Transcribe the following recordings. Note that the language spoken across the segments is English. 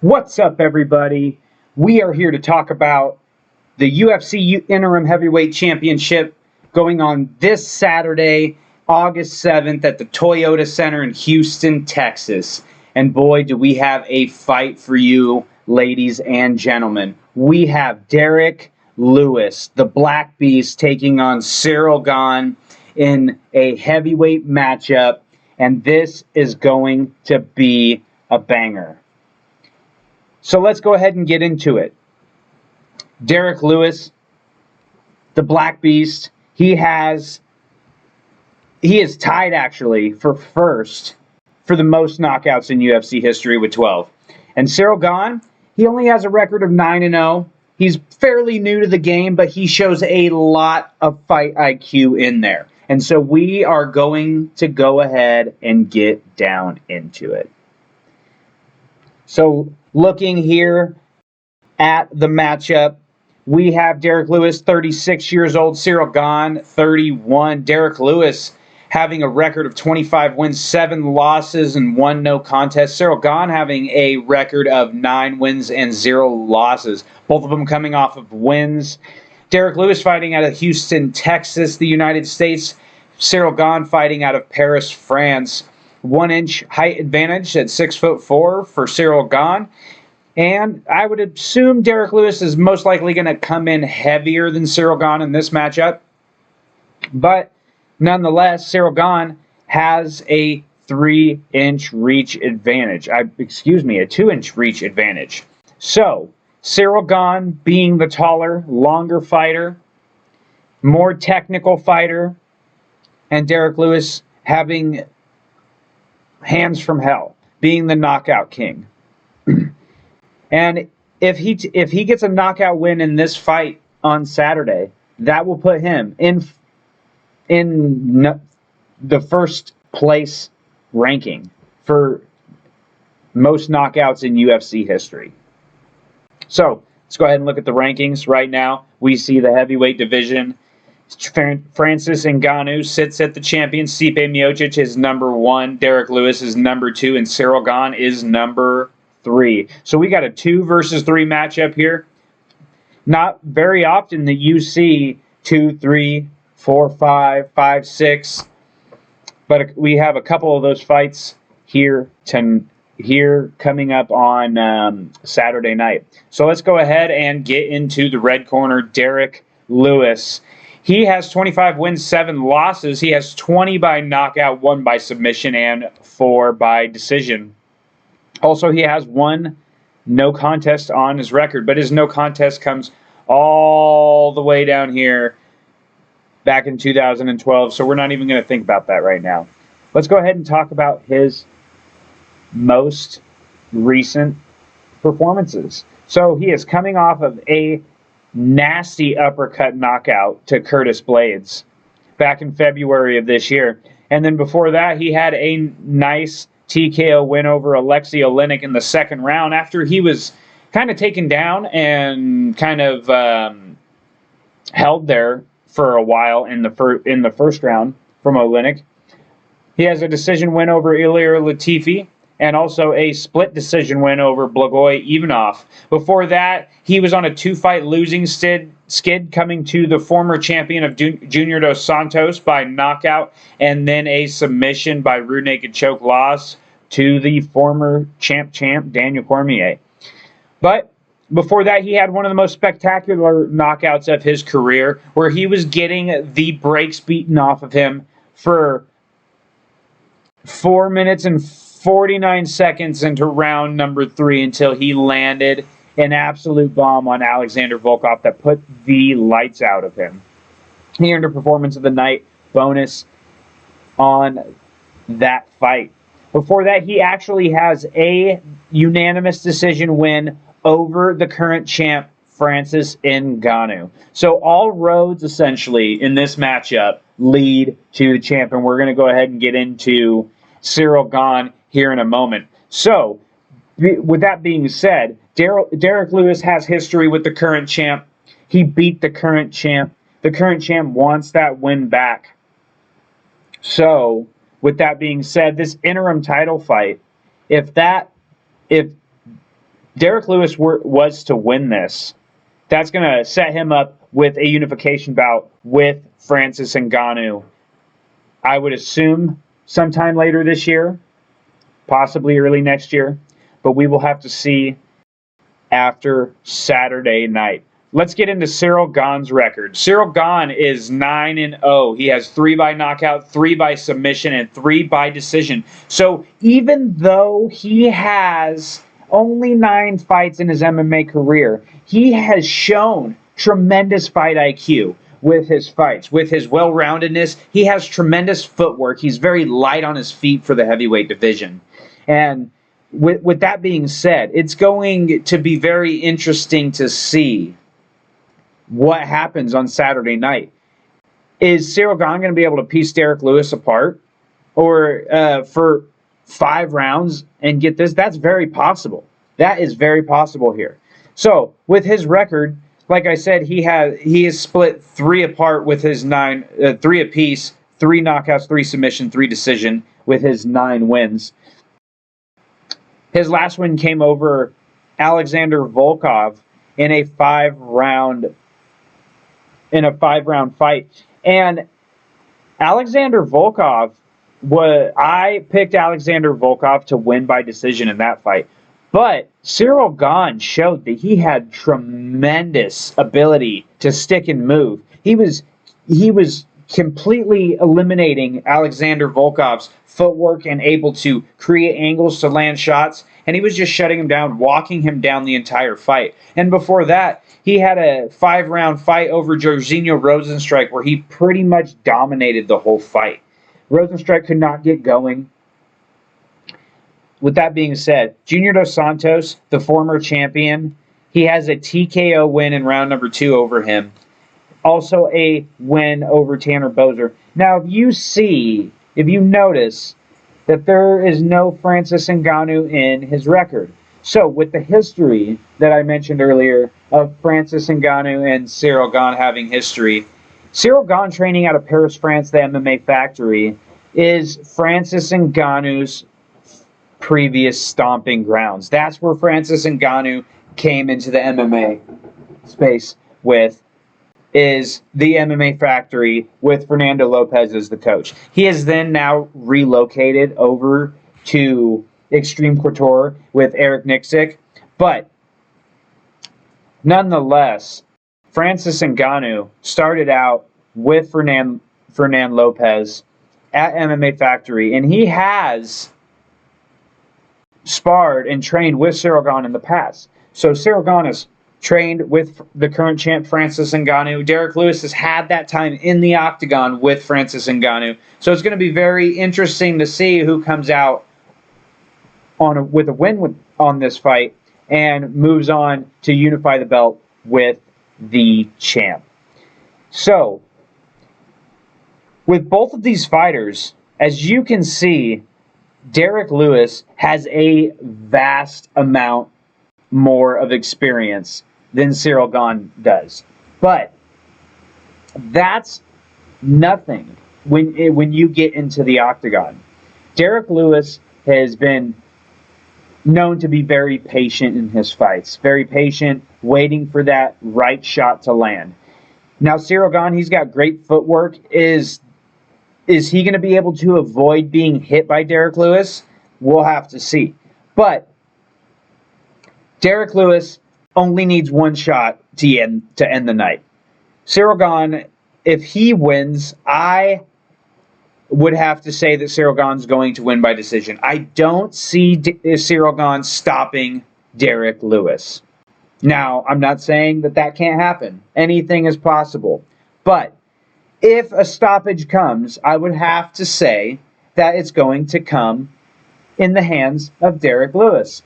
What's up, everybody? We are here to talk about the UFC Interim Heavyweight Championship going on this Saturday, August 7th at the Toyota Center in Houston, Texas. And boy, do we have a fight for you, ladies and gentlemen. We have Derrick Lewis, the Black Beast, taking on Ciryl Gane in a heavyweight matchup. And this is going to be a banger. So let's go ahead and get into it. Derrick Lewis, the Black Beast, he is tied actually for first for the most knockouts in UFC history with 12. And Ciryl Gane, he only has a record of 9-0. He's fairly new to the game, but he shows a lot of fight IQ in there. And so we are going to go ahead and get down into it. So looking here at the matchup, we have Derrick Lewis, 36 years old, Ciryl Gane, 31. Derrick Lewis having a record of 25 wins, 7 losses, and 1 no contest. Ciryl Gane having a record of 9 wins and 0 losses, both of them coming off of wins. Derrick Lewis fighting out of Houston, Texas, the United States. Ciryl Gane fighting out of Paris, France. 1-inch height advantage at 6'4" for Ciryl Gane. And I would assume Derrick Lewis is most likely going to come in heavier than Ciryl Gane in this matchup. But nonetheless, Ciryl Gane has a 3-inch reach advantage. A 2-inch reach advantage. So, Ciryl Gane being the taller, longer fighter, more technical fighter, and Derrick Lewis having hands from hell, being the knockout king. And if he gets a knockout win in this fight on Saturday, that will put him in the first place ranking for most knockouts in UFC history. So let's go ahead and look at the rankings right now. We see the heavyweight division. Francis Ngannou sits at the champion. Stipe Miocic is number 1. Derrick Lewis is number 2. And Ciryl Gane is number 3. So we got a 2 versus 3 matchup here. Not very often that you see 2, 3, 4, 5, 5, 6. But we have a couple of those fights here coming up on Saturday night. So let's go ahead and get into the red corner, Derrick Lewis. He has 25 wins, 7 losses. He has 20 by knockout, 1 by submission, and 4 by decision. Also, he has 1 no contest on his record, but his no contest comes all the way down here back in 2012, so we're not even going to think about that right now. Let's go ahead and talk about his most recent performances. So he is coming off of a nasty uppercut knockout to Curtis Blades back in February of this year. And then before that, he had a nice TKO win over Alexei Oleinik in the second round after he was kind of taken down and kind of held there for a while in the first round from Oleinik. He has a decision win over Ilir Latifi and also a split decision win over Blagoy Ivanov. Before that, he was on a 2-fight losing skid coming to the former champion of Junior Dos Santos by knockout, and then a submission by rear naked choke loss to the former champ Daniel Cormier. But before that, he had one of the most spectacular knockouts of his career, where he was getting the brakes beaten off of him for 4 minutes and 49 seconds into round number 3 until he landed an absolute bomb on Alexander Volkov that put the lights out of him. He earned a performance of the night bonus on that fight. Before that, he actually has a unanimous decision win over the current champ Francis Ngannou. So all roads essentially in this matchup lead to the champ, and we're going to go ahead and get into Ciryl Gane here in a moment. So with that being said, Derrick Lewis has history with the current champ. He beat the current champ. The current champ wants that win back. So with that being said, this interim title fight, if Derrick Lewis was to win this, that's going to set him up with a unification bout with Francis Ngannou. I would assume sometime later this year, possibly early next year, but we will have to see after Saturday night. Let's get into Ciryl Gane's record. Ciryl Gane is 9-0. He has 3 by knockout, 3 by submission, and 3 by decision. So even though he has only 9 fights in his MMA career, he has shown tremendous fight IQ with his fights, with his well-roundedness. He has tremendous footwork. He's very light on his feet for the heavyweight division. And with that being said, it's going to be very interesting to see what happens on Saturday night. Is Ciryl Gane going to be able to piece Derrick Lewis apart, or for 5 rounds and get this? That's very possible. That is very possible here. So with his record, like I said, he has split 3 apart with his 9, 3 apiece, 3 knockouts, 3 submission, 3 decision with his 9 wins. His last win came over Alexander Volkov in a 5-round fight. And Alexander Volkov, I picked Alexander Volkov to win by decision in that fight. But Ciryl Gane showed that he had tremendous ability to stick and move. He was completely eliminating Alexander Volkov's footwork and able to create angles to land shots, and he was just shutting him down, walking him down the entire fight. And before that, he had a 5-round fight over Jairzinho Rozenstruik where he pretty much dominated the whole fight. Rozenstruik could not get going. With that being said, Junior Dos Santos, the former champion, he has a TKO win in round number 2 over him. Also a win over Tanner Boser. Now, if you notice that there is no Francis Ngannou in his record. So with the history that I mentioned earlier of Francis Ngannou and Ciryl Gane having history, Ciryl Gane training out of Paris, France, the MMA factory, is Francis Ngannou's previous stomping grounds. That's where Francis Ngannou came into the MMA space with, is the MMA factory with Fernando Lopez as the coach. He has then now relocated over to Extreme Couture with Eric Nixick. But nonetheless, Francis Ngannou started out with Fernand Lopez at MMA Factory, and he has sparred and trained with Ciryl Gane in the past. So Ciryl Gane has trained with the current champ Francis Ngannou. Derrick Lewis has had that time in the octagon with Francis Ngannou. So it's going to be very interesting to see who comes out with a win on this fight and moves on to unify the belt with the champ. So, with both of these fighters, as you can see, Derrick Lewis has a vast amount more of experience than Ciryl Gane does. But that's nothing when you get into the octagon. Derrick Lewis has been known to be very patient in his fights. Very patient, waiting for that right shot to land. Now, Ciryl Gane, he's got great footwork. Is he going to be able to avoid being hit by Derrick Lewis? We'll have to see. But Derrick Lewis only needs one shot to end the night. Ciryl Gane, if he wins, I would have to say that Ciryl Gane's going to win by decision. I don't see Ciryl Gane stopping Derrick Lewis. Now, I'm not saying that can't happen. Anything is possible. But if a stoppage comes, I would have to say that it's going to come in the hands of Derrick Lewis.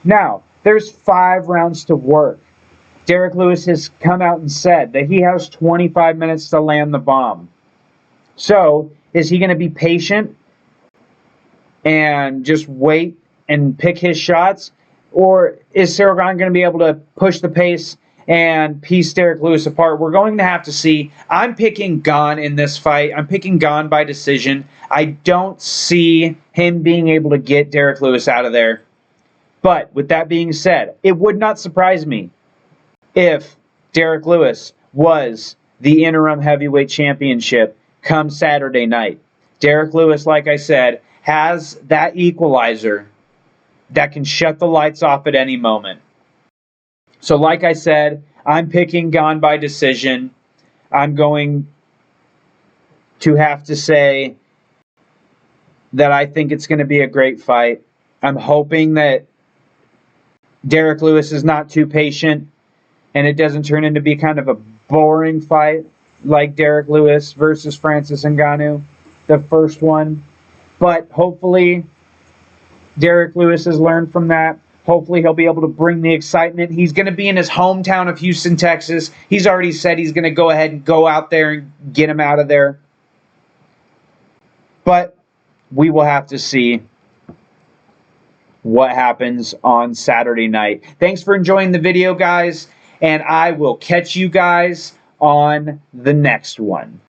Now, there's 5 rounds to work. Derrick Lewis has come out and said that he has 25 minutes to land the bomb. So, is he going to be patient and just wait and pick his shots? Or is Ciryl Gane going to be able to push the pace and piece Derrick Lewis apart? We're going to have to see. I'm picking Gane in this fight. I'm picking Gane by decision. I don't see him being able to get Derrick Lewis out of there. But with that being said, it would not surprise me if Derrick Lewis was the interim heavyweight championship come Saturday night. Derrick Lewis, like I said, has that equalizer that can shut the lights off at any moment. So like I said, I'm picking Gane by decision. I'm going to have to say that I think it's going to be a great fight. I'm hoping that Derrick Lewis is not too patient and it doesn't turn into be kind of a boring fight like Derrick Lewis versus Francis Ngannou, the first one. But hopefully Derrick Lewis has learned from that. Hopefully he'll be able to bring the excitement. He's going to be in his hometown of Houston, Texas. He's already said he's going to go ahead and go out there and get him out of there. But we will have to see what happens on Saturday night. Thanks for enjoying the video, guys, and I will catch you guys on the next one.